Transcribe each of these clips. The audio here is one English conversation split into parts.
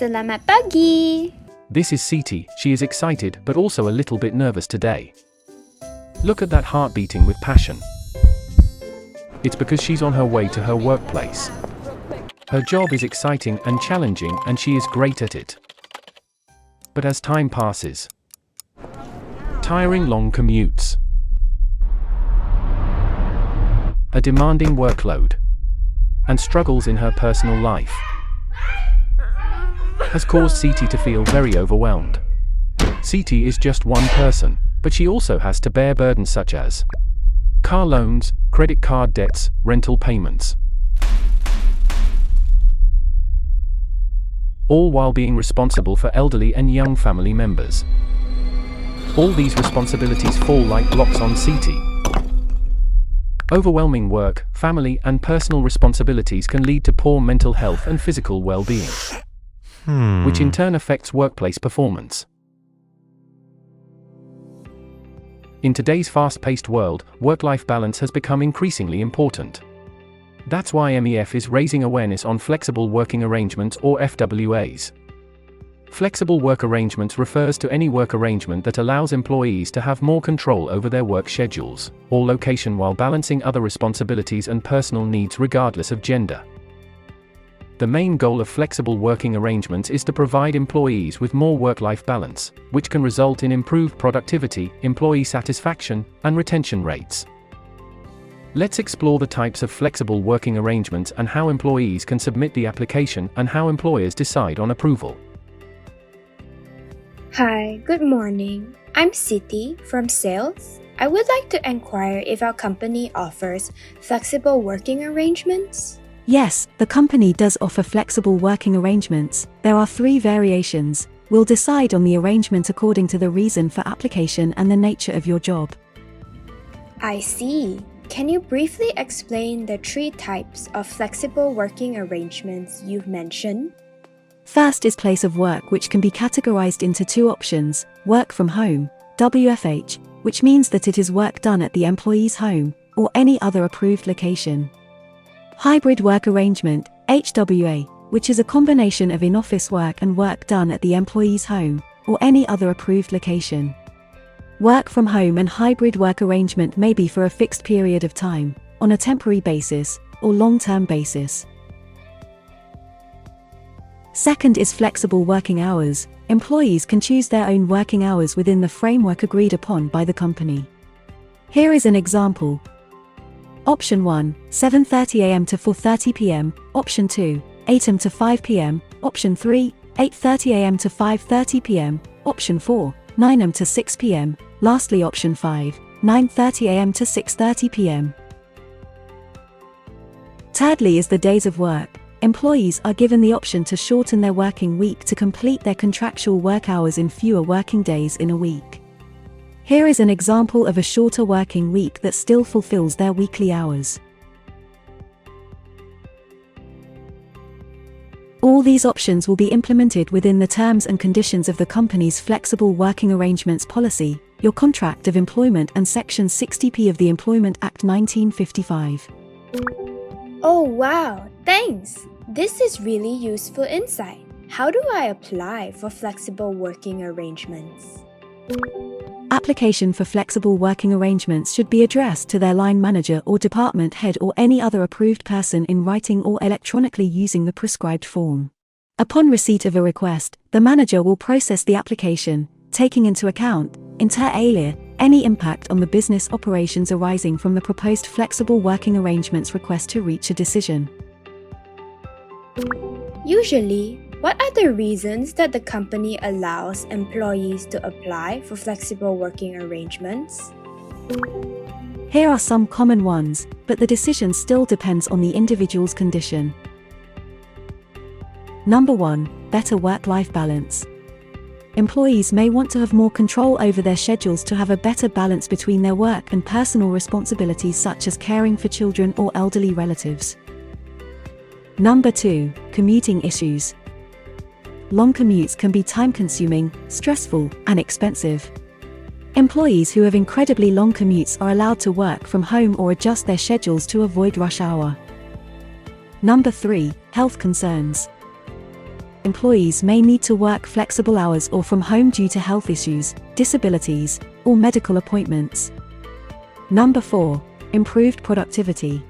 Selamat pagi! This is Siti. She is excited but also a little bit nervous today. Look at that heart beating with passion. It's because she's on her way to her workplace. Her job is exciting and challenging and she is great at it. But as time passes, tiring long commutes, a demanding workload, and struggles in her personal life has caused Siti to feel very overwhelmed. Siti is just one person, but she also has to bear burdens such as car loans, credit card debts, rental payments, all while being responsible for elderly and young family members. All these responsibilities fall like blocks on Siti. Overwhelming work, family, and personal responsibilities can lead to poor mental health and physical well-being, which in turn affects workplace performance. In today's fast-paced world, work-life balance has become increasingly important. That's why MEF is raising awareness on flexible working arrangements or FWAs. Flexible work arrangements refers to any work arrangement that allows employees to have more control over their work schedules or location while balancing other responsibilities and personal needs regardless of gender. The main goal of flexible working arrangements is to provide employees with more work-life balance, which can result in improved productivity, employee satisfaction, and retention rates. Let's explore the types of flexible working arrangements and how employees can submit the application and how employers decide on approval. Hi, good morning. I'm Siti from Sales. I would like to inquire if our company offers flexible working arrangements. Yes, the company does offer flexible working arrangements. There are 3 variations. We'll decide on the arrangement according to the reason for application and the nature of your job. I see. Can you briefly explain the 3 types of flexible working arrangements you've mentioned? First is place of work, which can be categorized into 2 options: work from home, WFH, which means that it is work done at the employee's home, or any other approved location. Hybrid work arrangement, HWA, which is a combination of in-office work and work done at the employee's home, or any other approved location. Work from home and hybrid work arrangement may be for a fixed period of time, on a temporary basis, or long-term basis. Second is flexible working hours. Employees can choose their own working hours within the framework agreed upon by the company. Here is an example. Option 1, 7:30 a.m. to 4:30 p.m. Option 2, 8 a.m. to 5 p.m. Option 3, 8:30 a.m. to 5:30 p.m. Option 4, 9 a.m. to 6 p.m. Lastly, Option 5, 9:30 a.m. to 6:30 p.m. Thirdly is the days of work. Employees are given the option to shorten their working week to complete their contractual work hours in fewer working days in a week. Here is an example of a shorter working week that still fulfills their weekly hours. All these options will be implemented within the terms and conditions of the company's Flexible Working Arrangements Policy, your Contract of Employment, and Section 60P of the Employment Act 1955. Oh wow, thanks! This is really useful insight. How do I apply for flexible working arrangements? Application for flexible working arrangements should be addressed to their line manager or department head or any other approved person in writing or electronically using the prescribed form. Upon receipt of a request, the manager will process the application, taking into account, inter alia, any impact on the business operations arising from the proposed flexible working arrangements request to reach a decision. Usually, what are the reasons that the company allows employees to apply for flexible working arrangements? Here are some common ones, but the decision still depends on the individual's condition. Number 1, better work-life balance. Employees may want to have more control over their schedules to have a better balance between their work and personal responsibilities such as caring for children or elderly relatives. Number 2, commuting issues. Long commutes can be time-consuming, stressful, and expensive. Employees who have incredibly long commutes are allowed to work from home or adjust their schedules to avoid rush hour. Number 3, health concerns. employees may need to work flexible hours or from home due to health issues, disabilities, or medical appointments. Number 4. Improved productivity.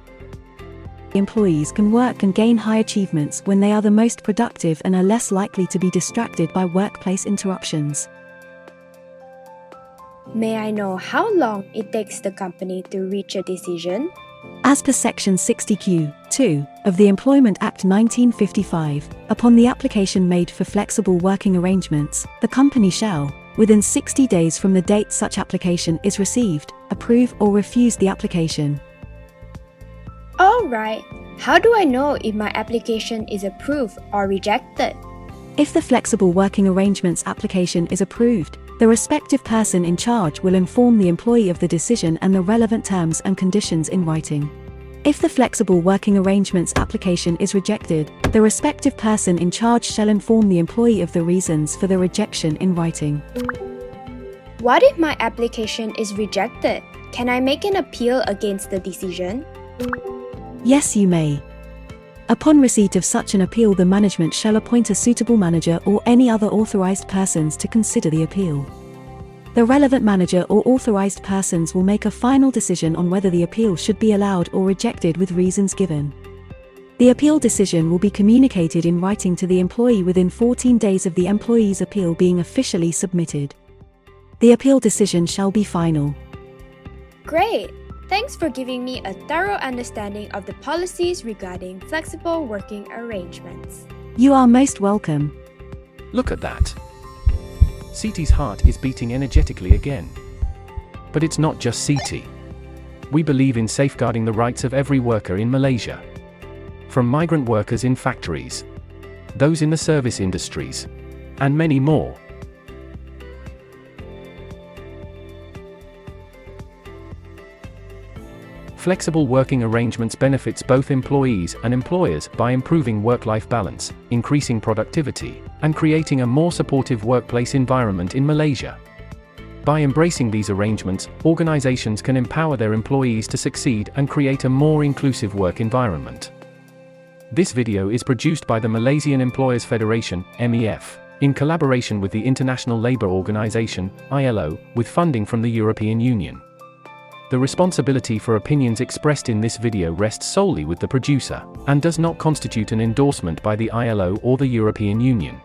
Employees can work and gain high achievements when they are the most productive and are less likely to be distracted by workplace interruptions. May I know how long it takes the company to reach a decision? As per Section 60Q(2) of the Employment Act 1955, upon the application made for flexible working arrangements, the company shall, within 60 days from the date such application is received, approve or refuse the application. Alright, how do I know if my application is approved or rejected? If the flexible working arrangements application is approved, the respective person in charge will inform the employee of the decision and the relevant terms and conditions in writing. If the flexible working arrangements application is rejected, the respective person in charge shall inform the employee of the reasons for the rejection in writing. What if my application is rejected? Can I make an appeal against the decision? Yes, you may. Upon receipt of such an appeal, the management shall appoint a suitable manager or any other authorized persons to consider the appeal. The relevant manager or authorized persons will make a final decision on whether the appeal should be allowed or rejected with reasons given. The appeal decision will be communicated in writing to the employee within 14 days of the employee's appeal being officially submitted. The appeal decision shall be final. Great! Thanks for giving me a thorough understanding of the policies regarding flexible working arrangements. You are most welcome. Look at that. Siti's heart is beating energetically again. But it's not just Siti. We believe in safeguarding the rights of every worker in Malaysia. From migrant workers in factories, those in the service industries, and many more. Flexible working arrangements benefits both employees and employers by improving work-life balance, increasing productivity, and creating a more supportive workplace environment in Malaysia. By embracing these arrangements, organizations can empower their employees to succeed and create a more inclusive work environment. This video is produced by the Malaysian Employers Federation, MEF, in collaboration with the International Labour Organization, ILO, with funding from the European Union. The responsibility for opinions expressed in this video rests solely with the producer, and does not constitute an endorsement by the ILO or the European Union.